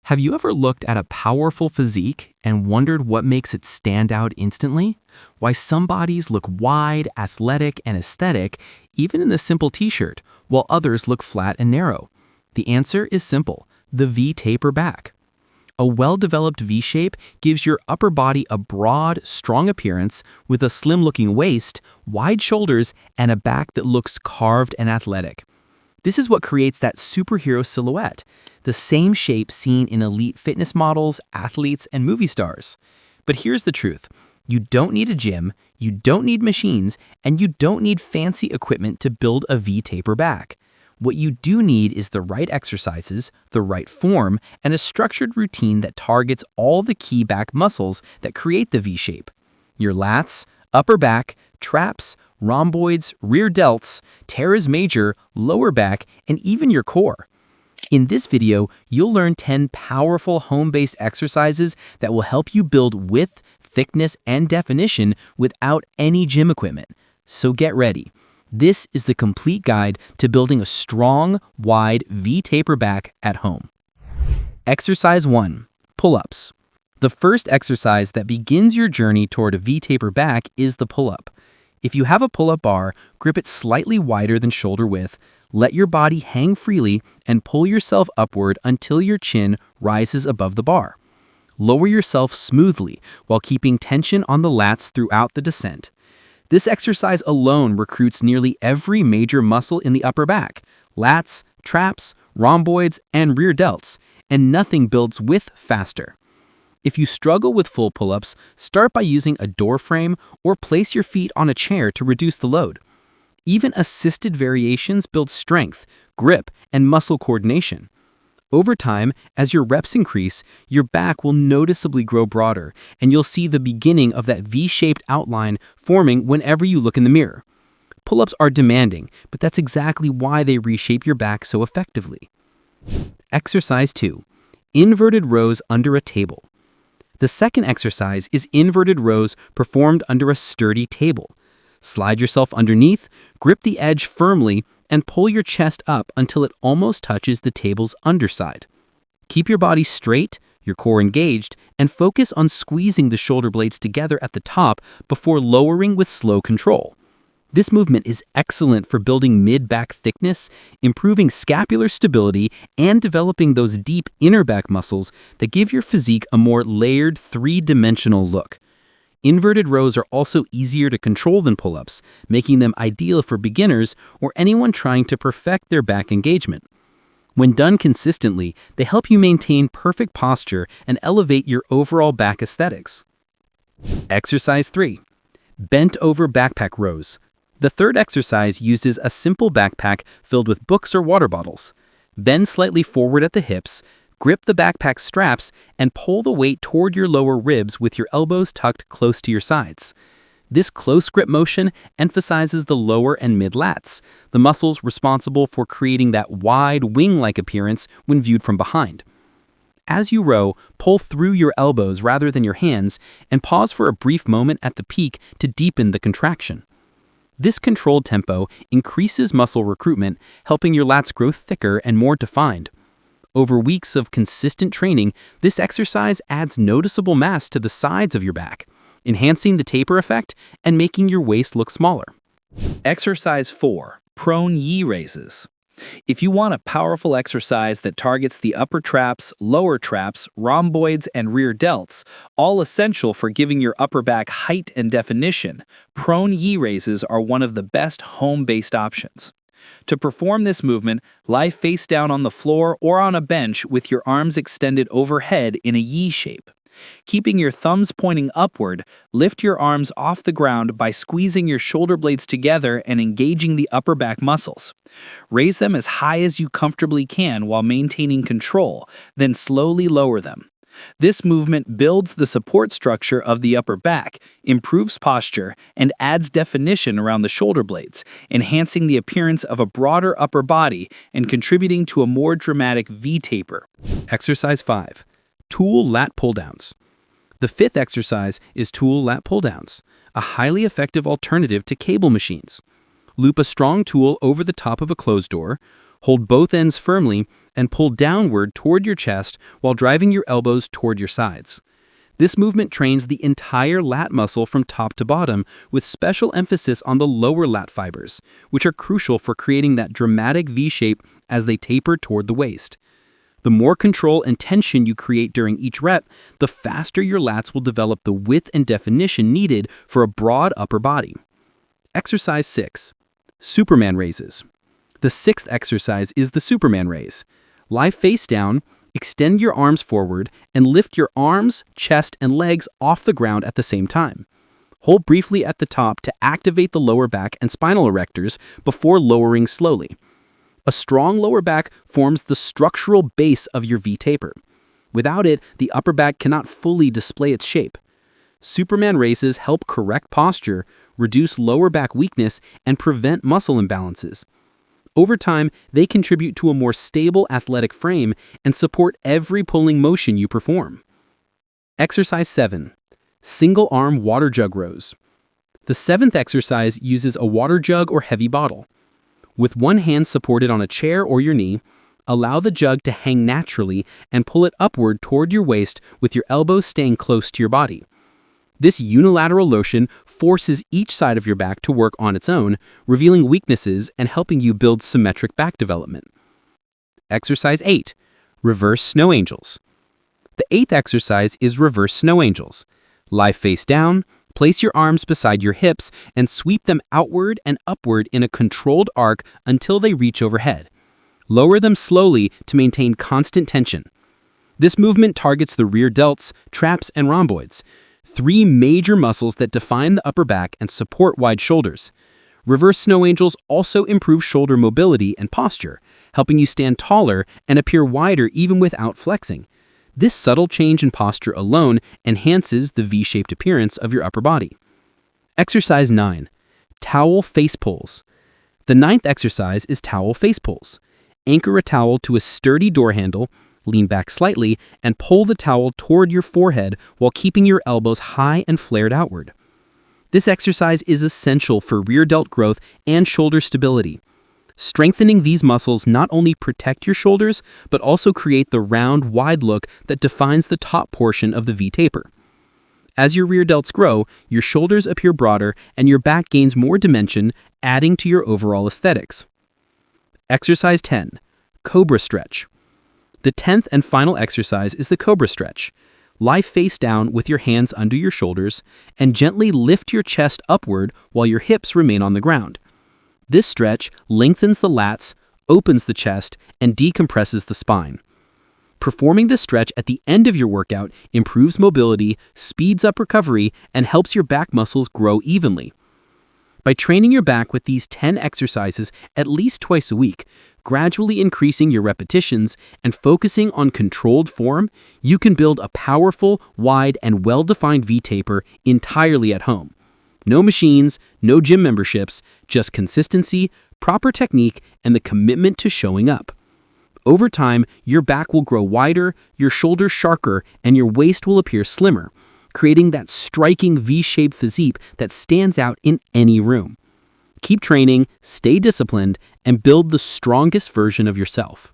Have you ever looked at a powerful physique and wondered what makes it stand out instantly? Why some bodies look wide, athletic, and aesthetic, even in a simple t-shirt, while others look flat and narrow? The answer is simple: the V-taper back. A well-developed V-shape gives your upper body a broad, strong appearance with a slim-looking waist, wide shoulders, and a back that looks carved and athletic. This is what creates that superhero silhouette, the same shape seen in elite fitness models, athletes, and movie stars. But here's the truth. You don't need a gym, you don't need machines, and you don't need fancy equipment to build a V-taper back. What you do need is the right exercises, the right form, and a structured routine that targets all the key back muscles that create the V-shape. Your lats, upper back, traps, rhomboids, rear delts, teres major, lower back, and even your core. In this video, you'll learn 10 powerful home-based exercises that will help you build width, thickness, and definition without any gym equipment. So get ready. This is the complete guide to building a strong, wide V-taper back at home. Exercise 1. Pull-ups. The first exercise that begins your journey toward a V-taper back is the pull-up. If you have a pull-up bar, grip it slightly wider than shoulder width, let your body hang freely, and pull yourself upward until your chin rises above the bar. Lower yourself smoothly while keeping tension on the lats throughout the descent. This exercise alone recruits nearly every major muscle in the upper back: lats, traps, rhomboids, and rear delts, and nothing builds width faster. If you struggle with full pull-ups, start by using a door frame or place your feet on a chair to reduce the load. Even assisted variations build strength, grip, and muscle coordination. Over time, as your reps increase, your back will noticeably grow broader, and you'll see the beginning of that V-shaped outline forming whenever you look in the mirror. Pull-ups are demanding, but that's exactly why they reshape your back so effectively. Exercise 2. Inverted rows under a table. The second exercise is inverted rows performed under a sturdy table. Slide yourself underneath, grip the edge firmly, and pull your chest up until it almost touches the table's underside. Keep your body straight, your core engaged, and focus on squeezing the shoulder blades together at the top before lowering with slow control. This movement is excellent for building mid-back thickness, improving scapular stability, and developing those deep inner back muscles that give your physique a more layered, three-dimensional look. Inverted rows are also easier to control than pull-ups, making them ideal for beginners or anyone trying to perfect their back engagement. When done consistently, they help you maintain perfect posture and elevate your overall back aesthetics. Exercise 3. Bent over backpack rows. The third exercise uses a simple backpack filled with books or water bottles. Bend slightly forward at the hips, grip the backpack straps, and pull the weight toward your lower ribs with your elbows tucked close to your sides. This close grip motion emphasizes the lower and mid lats, the muscles responsible for creating that wide wing-like appearance when viewed from behind. As you row, pull through your elbows rather than your hands, and pause for a brief moment at the peak to deepen the contraction. This controlled tempo increases muscle recruitment, helping your lats grow thicker and more defined. Over weeks of consistent training, this exercise adds noticeable mass to the sides of your back, enhancing the taper effect and making your waist look smaller. Exercise 4. Prone yi raises. If you want a powerful exercise that targets the upper traps, lower traps, rhomboids, and rear delts, all essential for giving your upper back height and definition, prone yi raises are one of the best home-based options. To perform this movement, lie face down on the floor or on a bench with your arms extended overhead in a yi shape. Keeping your thumbs pointing upward, lift your arms off the ground by squeezing your shoulder blades together and engaging the upper back muscles. Raise them as high as you comfortably can while maintaining control, then slowly lower them. This movement builds the support structure of the upper back, improves posture, and adds definition around the shoulder blades, enhancing the appearance of a broader upper body and contributing to a more dramatic V-taper. Exercise 5. Tool lat pulldowns. The fifth exercise is tool lat pulldowns, a highly effective alternative to cable machines. Loop a strong tool over the top of a closed door, hold both ends firmly, and pull downward toward your chest while driving your elbows toward your sides. This movement trains the entire lat muscle from top to bottom with special emphasis on the lower lat fibers, which are crucial for creating that dramatic V shape as they taper toward the waist. The more control and tension you create during each rep, the faster your lats will develop the width and definition needed for a broad upper body. Exercise 6. Superman raises. The sixth exercise is the Superman raise. Lie face down, extend your arms forward, and lift your arms, chest, and legs off the ground at the same time. Hold briefly at the top to activate the lower back and spinal erectors before lowering slowly. A strong lower back forms the structural base of your V-taper. Without it, the upper back cannot fully display its shape. Superman raises help correct posture, reduce lower back weakness, and prevent muscle imbalances. Over time, they contribute to a more stable athletic frame and support every pulling motion you perform. Exercise 7. Single arm water jug rows. The seventh exercise uses a water jug or heavy bottle. With one hand supported on a chair or your knee, allow the jug to hang naturally and pull it upward toward your waist with your elbows staying close to your body. This unilateral motion forces each side of your back to work on its own, revealing weaknesses and helping you build symmetric back development. Exercise 8. Reverse snow angels. The eighth exercise is reverse snow angels. Lie face down, place your arms beside your hips, and sweep them outward and upward in a controlled arc until they reach overhead. Lower them slowly to maintain constant tension. This movement targets the rear delts, traps, and rhomboids, three major muscles that define the upper back and support wide shoulders. Reverse snow angels also improve shoulder mobility and posture, helping you stand taller and appear wider even without flexing. This subtle change in posture alone enhances the V-shaped appearance of your upper body. Exercise 9. Towel face pulls. The ninth exercise is towel face pulls. Anchor a towel to a sturdy door handle, lean back slightly, and pull the towel toward your forehead while keeping your elbows high and flared outward. This exercise is essential for rear delt growth and shoulder stability. Strengthening these muscles not only protect your shoulders, but also create the round, wide look that defines the top portion of the V-taper. As your rear delts grow, your shoulders appear broader and your back gains more dimension, adding to your overall aesthetics. Exercise 10. Cobra stretch. The 10th and final exercise is the Cobra stretch. Lie face down with your hands under your shoulders and gently lift your chest upward while your hips remain on the ground. This stretch lengthens the lats, opens the chest, and decompresses the spine. Performing this stretch at the end of your workout improves mobility, speeds up recovery, and helps your back muscles grow evenly. By training your back with these 10 exercises at least twice a week, gradually increasing your repetitions, and focusing on controlled form, you can build a powerful, wide, and well-defined V-taper entirely at home. No machines, no gym memberships, just consistency, proper technique, and the commitment to showing up. Over time, your back will grow wider, your shoulders sharper, and your waist will appear slimmer, creating that striking V-shaped physique that stands out in any room. Keep training, stay disciplined, and build the strongest version of yourself.